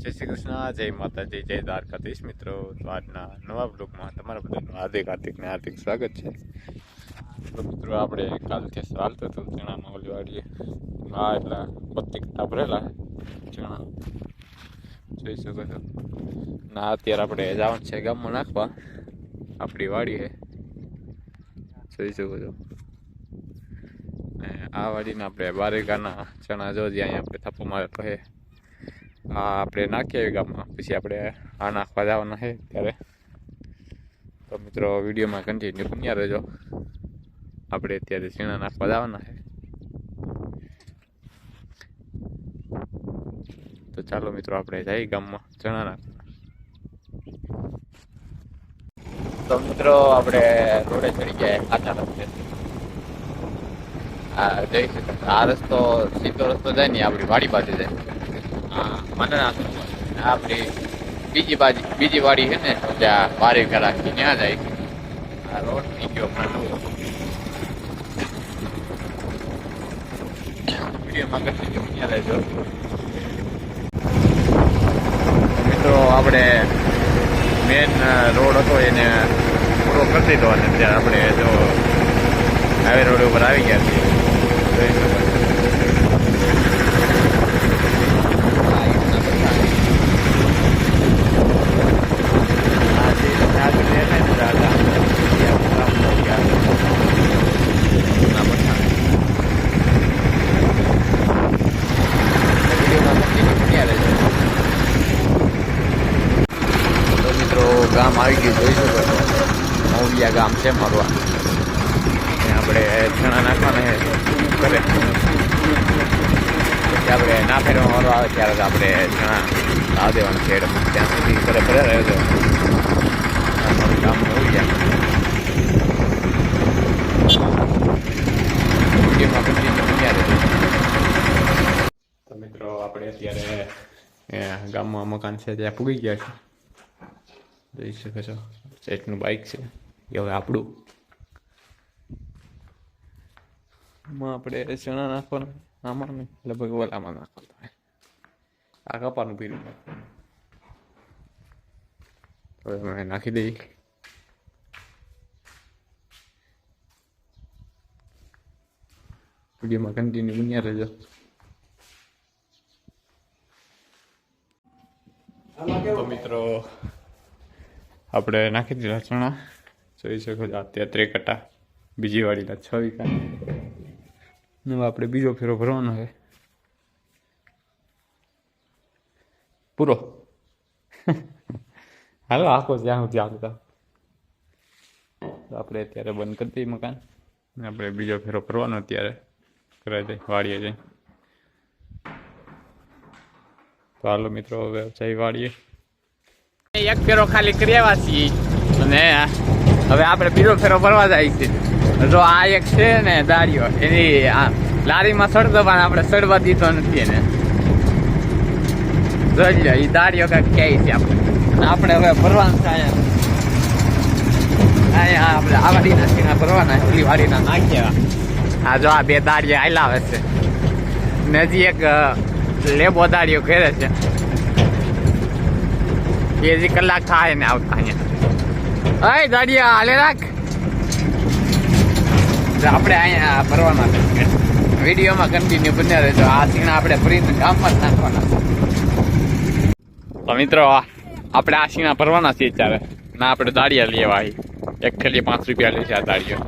જય શ્રી કૃષ્ણ, જય માતાજી, જય દ્વારકાધીશ મિત્રો. તો આજના નવા બ્લોગમાં તમારા બધાનું હાર્દિક સ્વાગત છે. તો મિત્રો આપણે કાલથી ચાલતો હતો ચણામાં ઓલી વાડીએ એટલા 32 કટ્ટા ભરેલા ચણા જોઈ શકો છો. ના અત્યારે આપણે જવાનું છે ગામમાં નાખવા, આપણી વાડી છે જોઈ શકો છો. ને આ વાડીના આપણે 12 વીઘાના ચણા જો જ્યાં આપણે થપ્પો મારે તો હે આપણે નાખીએ ગામમાં, પછી આપણે આ નાખવા જવાના છે ત્યારે. તો મિત્રો વિડીયોમાં કન્ટિન્યુ બન્યા રહેજો. આપણે અત્યારે ચણા નાખવા જવાના છે, તો ચાલો મિત્રો આપણે જઈએ ગામમાં ચણા નાખવા. તો મિત્રો આપણે રોડે ચડી ગયા કાચા રસ્તે. જઈ શકો આ રસ્તો સીધો રસ્તો જાય ને આપણી વાડી બાજુ જાય. મને આપણી બીજી વાડી છે ને ત્યાં 12 વીઘા રાખી ત્યાં જાય. આ રોડ થઈ ગયો વિડીયોમાં કન્ટિન્યુ ત્યાં રહેજો. મિત્રો આપણે મેન રોડ હતો એને પૂરો કરી દીધો અને ત્યાં આપણે જો હાઈવે રોડ ઉપર આવી ગયા છીએ જોઈ શકો છો. ગામ આવી ગયું જોઈ શકો છો. મૌલિયા ગામ છે મારવા. આપણે ચણા નાખવાના છે ઘરે, પછી આપણે ના ફેરવા મારવા આવે ત્યારે આપણે ચણા લાવી દેવાનું છે. ત્યાં સુધી ઘરે ફરે રહ્યો છે મારું ગામ મૌલિયા. તો મિત્રો આપણે અત્યારે ગામમાં મકાન છે ત્યાં પૂગી ગયા છે જોઈ શકો છો. સેટનું બાઇક છે એ હવે આપણું. આમાં આપણે ચણા નાખવાના, આમાં નહીં લગભગ ઓલામાં નાખવાના. આ કપાનું પીરું હવે અમે નાખી દઈએ. વિડીયોમાં કન્ટિન્યુ બન્યા રહેજો. તો મિત્રો આપણે નાખી દીધા ચણા જોઈ શકો છો. અત્યારે 3 કટ્ટા બીજી વાડીના 6 વીઘા. હવે આપણે બીજો ફેરો ભરવાનો છે પૂરો. હાલો આખો જ્યાં સુધી આવતા. આપણે અત્યારે બંધ કરી દઈએ મકાન, આપણે બીજો ફેરો ભરવાનો અત્યારે કરે જઈ વાડીએ જઈ. તો હાલો મિત્રો હવે જઈ વાડીએ. એક ફેરો ખાલી કરી આવ્યા છીએ અને હવે આપણે બીજો ફેરો ભરવા જાય છે. જો આ એક છે ને દાળીઓ, એની આ લારીમાં સડદવાને આપણે સડવા દીધો નથી એને. જોઈ લો એ દાળીઓ કાંઈક ક્યાંય છે આપણે હવે ભરવાનું છે અહીંયા આપણે આ વાડીના સીણા ભરવાના, ઓલી વાડીના નાખ્યા. આ જો આ 2 દાળીઓ આયલા આવે છે ને હજી એક લેબો દાળીઓ ઘેરે છે. હજી કલાક થાય ને આવતા અહીંયા. અય દાડિયા હાલે રાખ. આપણે અહીંયા ભરવાના છે. વિડીયોમાં કન્ટિન્યુ બન્યા રહેજો. આ સીણા આપણે ભરીને ગામમાં જ નાખવાના. તો મિત્રો આપણે આ સીણા ભરવાના છીએ ત્યારે ના આપણે દાળિયા લેવા આવી. એક થેલી 5 રૂપિયા લે છે આ દાળીઓ.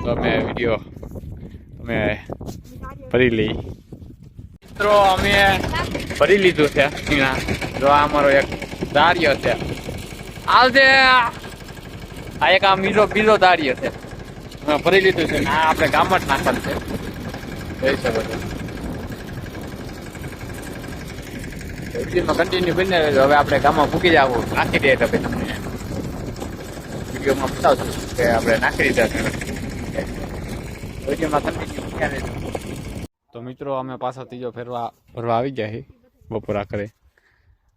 તો અમે વિડીયો અમે ભરી લઈ. મિત્રો અમે ભરી લીધું છે સીણા. જો આ અમારો એક દાળિયો છે. આવજે આ એક આ બીજો દાળિયો છે ભરી લીધું છે. આ આપણે ગામમાં જ નાખવાનું છે જોઈ શકો છો. કન્ટિન્યુ બની રહેજો. હવે આપણે ગામમાં મૂકી જવું નાખી દઈએ તો તમને વિડીયોમાં બતાવશું કે આપણે નાખી દીધા. વિડીયોમાં કન્ટિન્યુ મૂક્યા રહેજો. તો મિત્રો અમે પાછા ત્રીજો ફેરવા ભરવા આવી ગયા છે બપોરા કરે.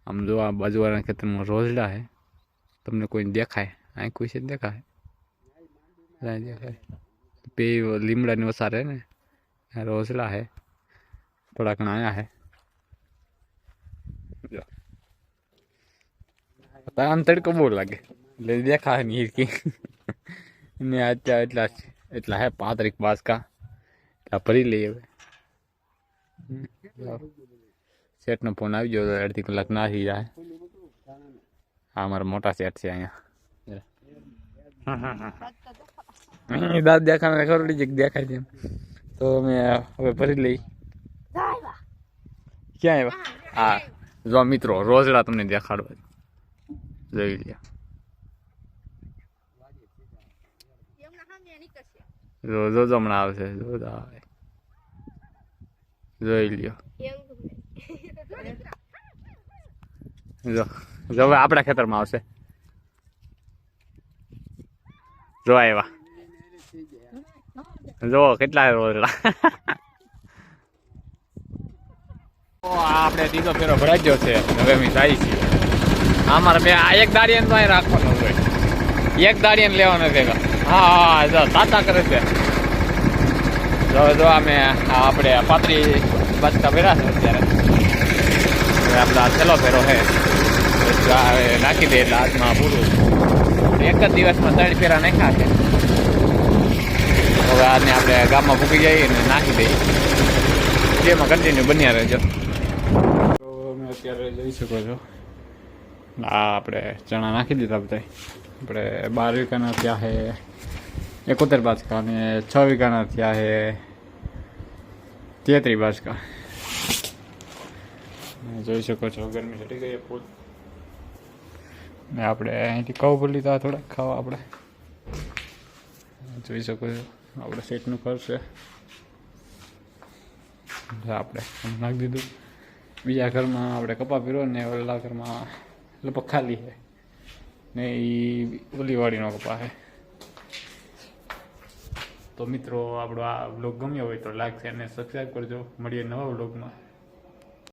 આમ જો આ બાજુવાળાના ખેતરમાં રોજડા છે, તમને કોઈને દેખાય? અહીં કોઈ છે દેખાય? દેખાય બે લીમડાની ઓસા રહે ને રોજડા છે, થોડા ઘણા આયા છે. આમ તડકો બહુ લાગે એટલે દેખાય નહીં હિરકી ને અત્યારે એટલા હે 35 બાસકા એટલા ભરી લઈએ હવે સેટનો ફોન આવી ગયો અડધી કલાક નાસી જાય હા મારા મોટા સેટ છે અહીંયા દાંત દેખાને ખરું દેખાય છે તો અમે હવે ભરી લઈ ક્યાં આવ્યા હા જો મિત્રો રોજડા તમને દેખાડવા જોઈ લ્યો જો હમણાં આવશે જોઈ લ્યો જો હવે આપણા ખેતરમાં આવશે જો આવ્યા જો કેટલા રોજડા આપણે ત્રીજો ફેરો ભરાઈ ગયો છે હવે અમે જાય છીએ અમારે બે આ એક દાડિયાને તો અહીં રાખવાનો હોય એક દાડિયાને લેવાનો છે હા જો તાતા કરે છે જો અમે આપણે 35 બાચકા ભર્યા છે અત્યારે આપણા છેલ્લો ફેરો છે નાખી દે એટલે હાથમાં પૂરું એક જ દિવસમાં 3 ફેરા નાખ્યા છે હવે આજને આપણે ગામમાં ભૂકી જઈએ ને નાખી દઈએ જેમાં કન્ટિન્યુ બન્યા રહેજો તો અમે અત્યારે જઈ શકો છો આ આપણે ચણા નાખી દીધા બધા આપણે 12 વીઘાના થયા છે 71 બાચકા અને 6 વીઘાના થયા છે 33 બાચકા જોઈ શકો છો ગરમી ચડી ગઈ ફૂલ ને આપણે અહીંથી કહું બોલી તો થોડાક ખાવા આપણે જોઈ શકો છો આપણે સેટનું કરશે આપણે નાખી દીધું બીજા ઘરમાં આપણે કપા પીરો ને ઓલા ઘરમાં લગભગ ખાલી છે ને એ ઓલીવાડીનો કપા છે તો મિત્રો આપણો આ બ્લોગ ગમ્યો હોય તો લાઈક શેર અને સબસ્ક્રાઈબ કરજો મળીએ નવા બ્લોગમાં